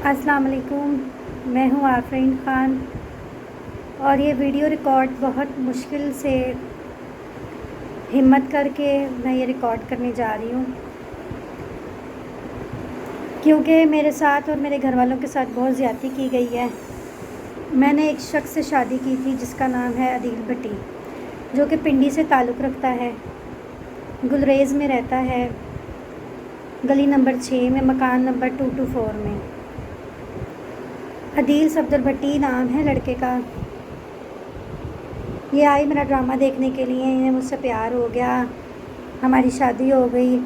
السلام علیکم، میں ہوں آفرین خان اور یہ ویڈیو ریکارڈ بہت مشکل سے ہمت کر کے میں یہ ریکارڈ کرنے جا رہی ہوں، کیونکہ میرے ساتھ اور میرے گھر والوں کے ساتھ بہت زیادتی کی گئی ہے۔ میں نے ایک شخص سے شادی کی تھی جس کا نام ہے عدیل بھٹی، جو کہ پنڈی سے تعلق رکھتا ہے، گلریز میں رہتا ہے، گلی نمبر 6 میں، مکان نمبر 224 میں۔ عدیل صفدر بھٹی نام ہے لڑکے کا۔ یہ آئی میرا ڈرامہ دیکھنے کے لیے، انہیں مجھ سے پیار ہو گیا، ہماری شادی ہو گئی۔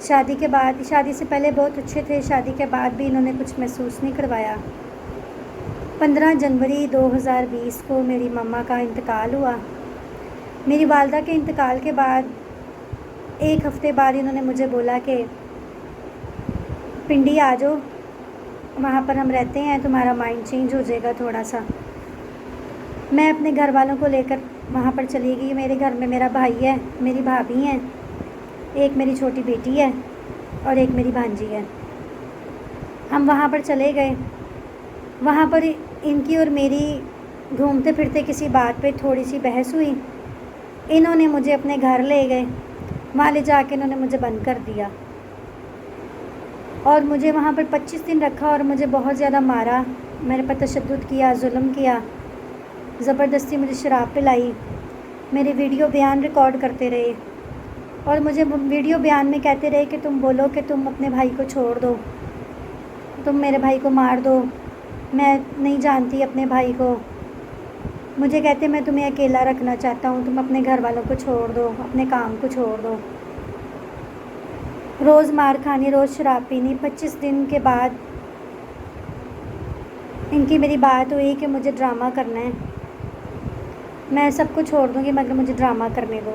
شادی سے پہلے بہت اچھے تھے، شادی کے بعد بھی انہوں نے کچھ محسوس نہیں کروایا۔ 15 جنوری 2020 کو میری مما کا انتقال ہوا۔ میری والدہ کے انتقال کے بعد ایک ہفتے بعد انہوں نے مجھے بولا کہ پنڈی آ جاؤ، وہاں پر ہم رہتے ہیں، تمہارا مائنڈ چینج ہو جائے گا تھوڑا سا۔ میں اپنے گھر والوں کو لے کر وہاں پر چلی گئی۔ میرے گھر میں میرا بھائی ہے، میری بھابھی ہیں، ایک میری چھوٹی بیٹی ہے اور ایک میری بھانجی ہے۔ ہم وہاں پر چلے گئے۔ وہاں پر ان کی اور میری گھومتے پھرتے کسی بات پہ تھوڑی سی بحث ہوئی۔ انہوں نے مجھے اپنے گھر لے گئے، وہاں لے جا کے انہوں نے مجھے بند کر دیا اور مجھے وہاں پر 25 دن رکھا اور مجھے بہت زیادہ مارا، میرے پر تشدد کیا، ظلم کیا، زبردستی مجھے شراب پلائی، میرے ویڈیو بیان ریکارڈ کرتے رہے اور مجھے ویڈیو بیان میں کہتے رہے کہ تم بولو کہ تم اپنے بھائی کو چھوڑ دو، تم میرے بھائی کو مار دو، میں نہیں جانتی اپنے بھائی کو۔ مجھے کہتے میں تمہیں اکیلا رکھنا چاہتا ہوں، تم اپنے گھر والوں کو چھوڑ دو، اپنے کام کو چھوڑ دو۔ روز مار کھانی، روز شراب پینی۔ 25 دن کے بعد ان کی میری بات ہوئی کہ مجھے ڈرامہ کرنا ہے، میں سب کو چھوڑ دوں گی مگر مجھے ڈرامہ کرنے دو۔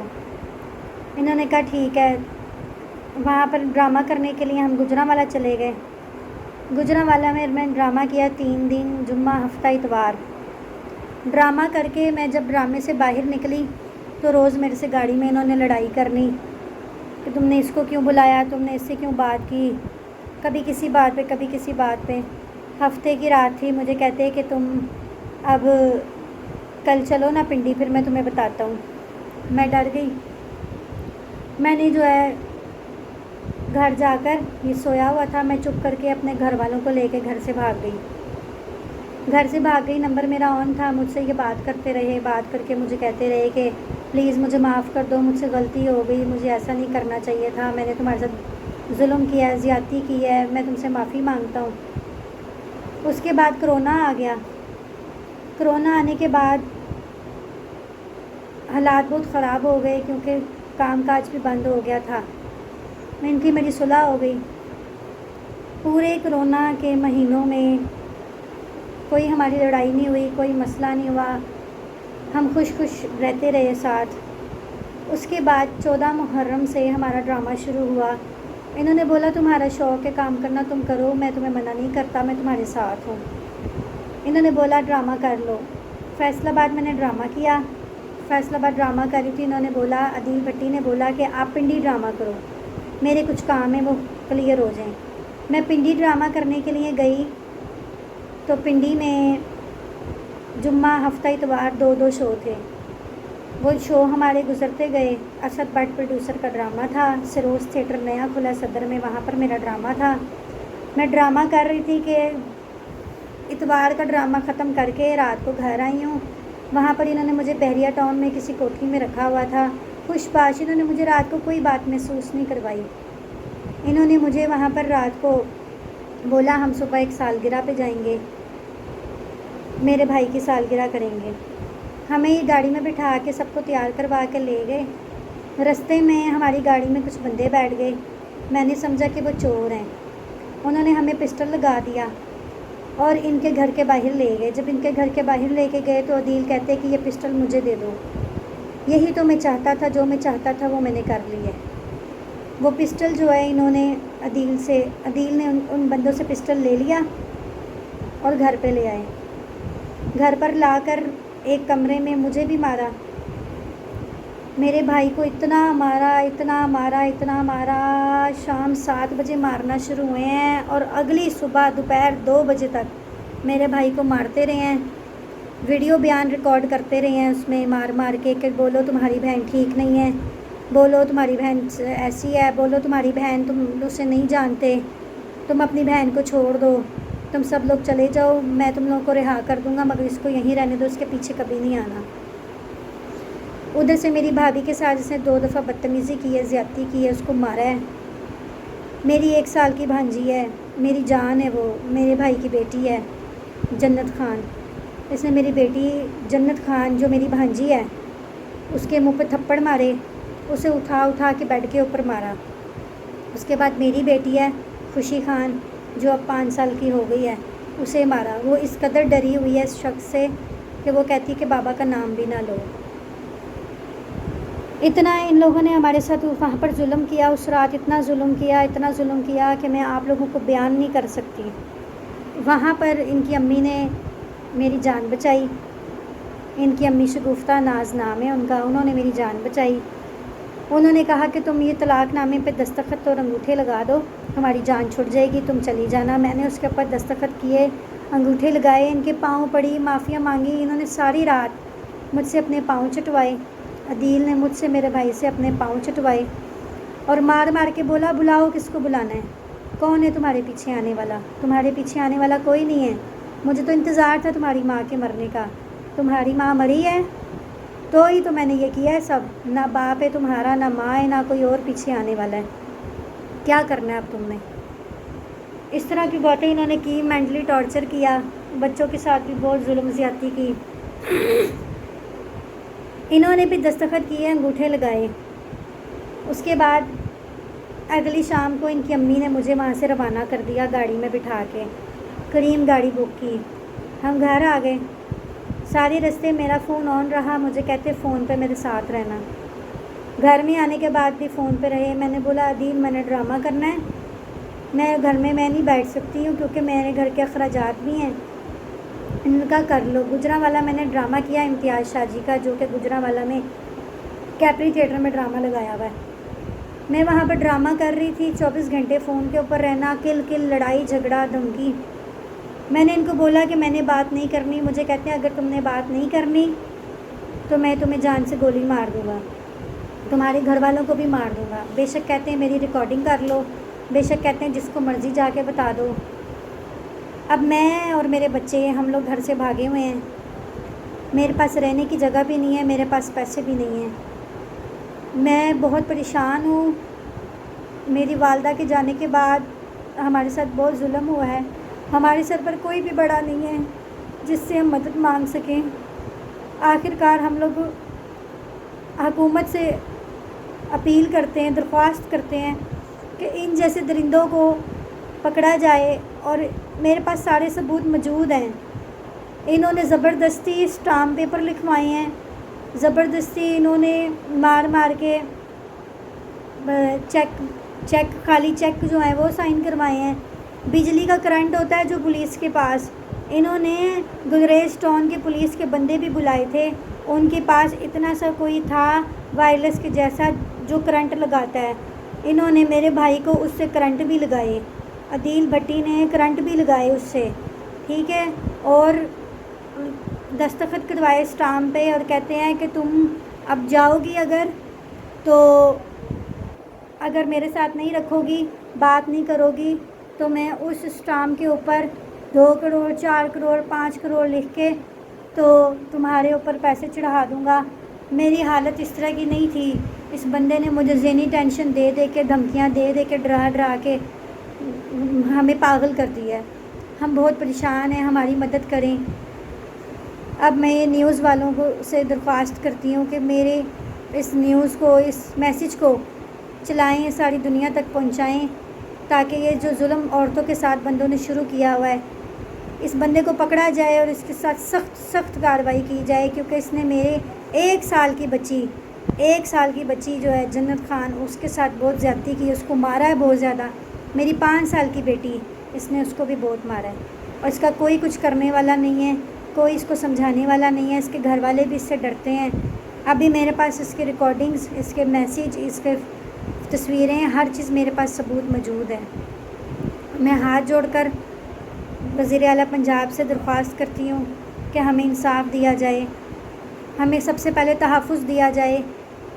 انہوں نے کہا ٹھیک ہے۔ وہاں پر ڈرامہ کرنے کے لیے ہم گجرانوالہ چلے گئے۔ گجرانوالہ میں میں نے ڈرامہ کیا 3 دن، جمعہ، ہفتہ، اتوار۔ ڈرامہ کر کے میں جب ڈرامے سے باہر نکلی تو روز میرے سے گاڑی میں انہوں نے لڑائی کرنی کہ تم نے اس کو کیوں بلایا، تم نے اس سے کیوں بات کی، کبھی کسی بات پہ کبھی کسی بات پہ۔ ہفتے کی رات تھی، مجھے کہتے کہ تم اب کل چلو نا پنڈی، پھر میں تمہیں بتاتا ہوں۔ میں ڈر گئی۔ میں نے جو ہے گھر جا کر، یہ سویا ہوا تھا، میں چپ کر کے اپنے گھر والوں کو لے کے گھر سے بھاگ گئی۔ نمبر میرا آن تھا، مجھ سے یہ بات کرتے رہے، بات کر کے مجھے کہتے رہے کہ پلیز مجھے معاف کر دو، مجھ سے غلطی ہو گئی، مجھے ایسا نہیں کرنا چاہیے تھا، میں نے تمہارے ساتھ ظلم کیا ہے، زیادتی کی ہے، میں تم سے معافی مانگتا ہوں۔ اس کے بعد کرونا آ گیا۔ کرونا آنے کے بعد حالات بہت خراب ہو گئے کیونکہ کام کاج بھی بند ہو گیا تھا۔ ان کی میری صلح ہو گئی۔ پورے کرونا کے مہینوں میں کوئی ہماری لڑائی نہیں ہوئی، کوئی مسئلہ نہیں ہوا، ہم خوش رہتے رہے ساتھ۔ اس کے بعد 14 محرم سے ہمارا ڈرامہ شروع ہوا۔ انہوں نے بولا تمہارا شوق ہے کام کرنا، تم کرو، میں تمہیں منع نہیں کرتا، میں تمہارے ساتھ ہوں۔ انہوں نے بولا ڈرامہ کر لو۔ فیصل آباد میں نے ڈرامہ کیا۔ فیصل آباد ڈرامہ کر رہی تھی، انہوں نے بولا، عدیل بھٹی نے بولا کہ آپ پنڈی ڈرامہ کرو، میرے کچھ کام ہیں وہ کلیئر ہو جائیں۔ میں پنڈی ڈرامہ کرنے کے لیے گئی تو پنڈی میں جمعہ، ہفتہ، اتوار 2 شو تھے۔ وہ شو ہمارے گزرتے گئے۔ اسد بٹ پروڈیوسر کا ڈرامہ تھا، سروس تھیٹر نیا کھلا صدر میں، وہاں پر میرا ڈرامہ تھا۔ میں ڈرامہ کر رہی تھی کہ اتوار کا ڈرامہ ختم کر کے رات کو گھر آئی ہوں۔ وہاں پر انہوں نے مجھے بحریہ ٹاؤن میں کسی کوٹھی میں رکھا ہوا تھا، خوش باش، انہوں نے مجھے رات کو کوئی بات محسوس نہیں کروائی۔ انہوں نے مجھے وہاں پر رات کو بولا ہم صبح ایک سالگرہ پہ جائیں گے، میرے بھائی کی سالگرہ کریں گے۔ ہمیں یہ گاڑی میں بٹھا کے سب کو تیار کروا کے لے گئے۔ رستے میں ہماری گاڑی میں کچھ بندے بیٹھ گئے، میں نے سمجھا کہ وہ چور ہیں۔ انہوں نے ہمیں پسٹل لگا دیا اور ان کے گھر کے باہر لے گئے۔ جب ان کے گھر کے باہر لے کے گئے تو عدیل کہتے کہ یہ پسٹل مجھے دے دو، یہی تو میں چاہتا تھا، جو میں چاہتا تھا وہ میں نے کر لی ہے۔ وہ پسٹل جو ہے انہوں نے عدیل نے ان بندوں سے پسٹل لے لیا اور گھر پہ لے آئے۔ گھر پر لا کر ایک کمرے میں مجھے بھی مارا میرے بھائی کو اتنا مارا، شام 7 بجے مارنا شروع ہوئے ہیں اور اگلی صبح دوپہر 2 بجے تک میرے بھائی کو مارتے رہے ہیں، ویڈیو بیان ریکارڈ کرتے رہے ہیں اس میں مار کے کہ بولو تمہاری بہن ٹھیک نہیں ہے، بولو تمہاری بہن ایسی ہے، بولو تمہاری بہن تم اسے نہیں جانتے، تم اپنی بہن کو چھوڑ دو، تم سب لوگ چلے جاؤ، میں تم لوگوں کو رہا کر دوں گا مگر اس کو یہیں رہنے دو، اس کے پیچھے کبھی نہیں آنا۔ ادھر سے میری بھابھی کے ساتھ اس نے 2 دفعہ بدتمیزی کی ہے، زیادتی کی ہے، اس کو مارا ہے۔ میری 1 سال کی بھانجی ہے، میری جان ہے، وہ میرے بھائی کی بیٹی ہے جنت خان، اس نے میری بیٹی جنت خان جو میری بھانجی ہے اس کے منہ پہ تھپڑ مارے، اسے اٹھا کے بیڈ کے اوپر مارا۔ اس کے بعد میری بیٹی ہے خوشی خان جو اب 5 سال کی ہو گئی ہے، اسے مارا۔ وہ اس قدر ڈری ہوئی ہے اس شخص سے کہ وہ کہتی کہ بابا کا نام بھی نہ لو۔ اتنا ان لوگوں نے ہمارے ساتھ وہاں پر ظلم کیا، اس رات اتنا ظلم کیا کہ میں آپ لوگوں کو بیان نہیں کر سکتی۔ وہاں پر ان کی امی نے میری جان بچائی، ان کی امی شگفتہ ناز نام ہے ان کا، انہوں نے میری جان بچائی۔ انہوں نے کہا کہ تم یہ طلاق نامے پہ دستخط اور انگوٹھے لگا دو، تمہاری جان چھٹ جائے گی، تم چلی جانا۔ میں نے اس کے اوپر دستخط کیے، انگوٹھے لگائے، ان کے پاؤں پڑی، معافیاں مانگی۔ انہوں نے ساری رات مجھ سے اپنے پاؤں چٹوائے، عدیل نے مجھ سے میرے بھائی سے اپنے پاؤں چٹوائے اور مار کے بولا بلاؤ کس کو بلانا ہے، کون ہے تمہارے پیچھے آنے والا؟ تمہارے پیچھے آنے والا کوئی نہیں ہے، مجھے تو انتظار تھا تمہاری ماں کے مرنے کا، تمہاری ماں مری ہے تو ہی تو میں نے یہ کیا ہے سب، نہ باپ ہے تمہارا، نہ ماں ہے، نہ کوئی اور پیچھے آنے والا ہے، کیا کرنا ہے اب تم نے؟ اس طرح کی باتیں انہوں نے کی، مینٹلی ٹارچر کیا، بچوں کے ساتھ بھی بہت ظلم زیادتی کی۔ انہوں نے بھی دستخط کیے، انگوٹھے لگائے۔ اس کے بعد اگلی شام کو ان کی امی نے مجھے وہاں سے روانہ کر دیا گاڑی میں بٹھا کے، کریم گاڑی بک کی، ہم گھر آ گئے۔ سارے رستے میرا فون آن رہا، مجھے کہتے فون پہ میرے ساتھ رہنا۔ گھر میں آنے کے بعد بھی فون پہ رہے۔ میں نے بولا عدیل میں نے ڈرامہ کرنا ہے، میں گھر میں نہیں بیٹھ سکتی ہوں کیونکہ میرے گھر کے اخراجات بھی ہیں۔ ان کا کر لو۔ گجرانوالہ میں نے ڈرامہ کیا امتیاز شاہ جی کا، جو کہ گجرانوالہ میں کیپری تھیٹر میں ڈرامہ لگایا ہوا ہے۔ میں وہاں پر ڈرامہ کر رہی تھی، 24 گھنٹے فون کے اوپر رہنا، کل لڑائی جھگڑا دھمکی۔ میں نے ان کو بولا کہ میں نے بات نہیں کرنی، مجھے کہتے ہیں اگر تم نے بات نہیں کرنی تو میں تمہیں جان سے گولی مار دوں گا، تمہارے گھر والوں کو بھی مار دوں گا۔ بے شک کہتے ہیں میری ریکارڈنگ کر لو، بے شک کہتے ہیں جس کو مرضی جا کے بتا دو۔ اب میں اور میرے بچے ہم لوگ گھر سے بھاگے ہوئے ہیں، میرے پاس رہنے کی جگہ بھی نہیں ہے، میرے پاس پیسے بھی نہیں ہیں، میں بہت پریشان ہوں۔ میری والدہ کے جانے کے بعد ہمارے ساتھ بہت ظلم ہوا ہے، ہمارے سر پر کوئی بھی بڑا نہیں ہے جس سے ہم مدد مانگ سکیں۔ آخر کار ہم لوگ حکومت سے اپیل کرتے ہیں، درخواست کرتے ہیں کہ ان جیسے درندوں کو پکڑا جائے، اور میرے پاس سارے ثبوت موجود ہیں۔ انہوں نے زبردستی اسٹامپ پیپر لکھوائے ہیں، زبردستی انہوں نے مار کے چیک خالی چیک جو ہیں وہ سائن کروائے ہیں۔ بجلی کا کرنٹ ہوتا ہے جو پولیس کے پاس، انہوں نے گریز ٹاؤن کے پولیس کے بندے بھی بلائے تھے، ان کے پاس اتنا سا کوئی تھا وائرلیس کے جیسا جو کرنٹ لگاتا ہے، انہوں نے میرے بھائی کو اس سے کرنٹ بھی لگائے، عدیل بھٹی نے کرنٹ بھی لگائے اس سے، ٹھیک ہے، اور دستخط کروائے اسٹامپ پہ، اور کہتے ہیں کہ تم اب جاؤ گی اگر میرے ساتھ نہیں رکھو گی، بات نہیں کرو گی تو میں اس اسٹامپ کے اوپر 2 کروڑ 4 کروڑ 5 کروڑ لکھ کے تو تمہارے اوپر پیسے چڑھا دوں گا۔ میری حالت اس طرح کی نہیں تھی، اس بندے نے مجھے ذہنی ٹینشن دے کے، دھمکیاں دے کے، ڈرا کے ہمیں پاگل کر دیا ہے۔ ہم بہت پریشان ہیں، ہماری مدد کریں۔ اب میں یہ نیوز والوں سے درخواست کرتی ہوں کہ میرے اس نیوز کو، اس میسیج کو چلائیں، ساری دنیا تک پہنچائیں، تاکہ یہ جو ظلم عورتوں کے ساتھ بندوں نے شروع کیا ہوا ہے اس بندے کو پکڑا جائے اور اس کے ساتھ سخت کارروائی کی جائے، کیونکہ اس نے میرے 1 سال کی بچی جو ہے جنت خان، اس کے ساتھ بہت زیادتی کی، اس کو مارا ہے بہت زیادہ۔ میری 5 سال کی بیٹی، اس نے اس کو بھی بہت مارا ہے، اور اس کا کوئی کچھ کرنے والا نہیں ہے، کوئی اس کو سمجھانے والا نہیں ہے، اس کے گھر والے بھی اس سے ڈرتے ہیں۔ ابھی میرے پاس اس کے ریکارڈنگز، اس کے میسیج، اس کے تصویریں، ہر چیز میرے پاس ثبوت موجود ہے۔ میں ہاتھ جوڑ کر وزیر اعلیٰ پنجاب سے درخواست کرتی ہوں کہ ہمیں انصاف دیا جائے، ہمیں سب سے پہلے تحفظ دیا جائے،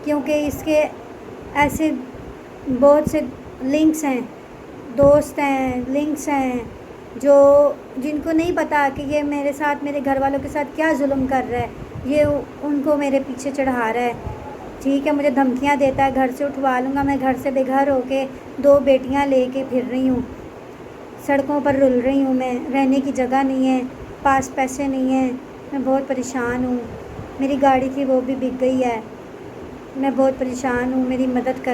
کیونکہ اس کے ایسے بہت سے لنکس ہیں، دوست ہیں، لنکس ہیں جن کو نہیں پتہ کہ یہ میرے ساتھ، میرے گھر والوں کے ساتھ کیا ظلم کر رہا ہے، یہ ان کو میرے پیچھے چڑھا رہا ہے۔ ٹھیک ہے، مجھے دھمکیاں دیتا ہے، گھر سے اٹھوا لوں گا، میں گھر سے بے گھر ہو کے 2 بیٹیاں لے کے پھر رہی ہوں، سڑکوں پر رل رہی ہوں، میں رہنے کی جگہ نہیں ہے، پاس پیسے نہیں ہیں، میں بہت پریشان ہوں، میری گاڑی تھی وہ بھی بک گئی ہے، میں بہت پریشان ہوں، میری مدد کر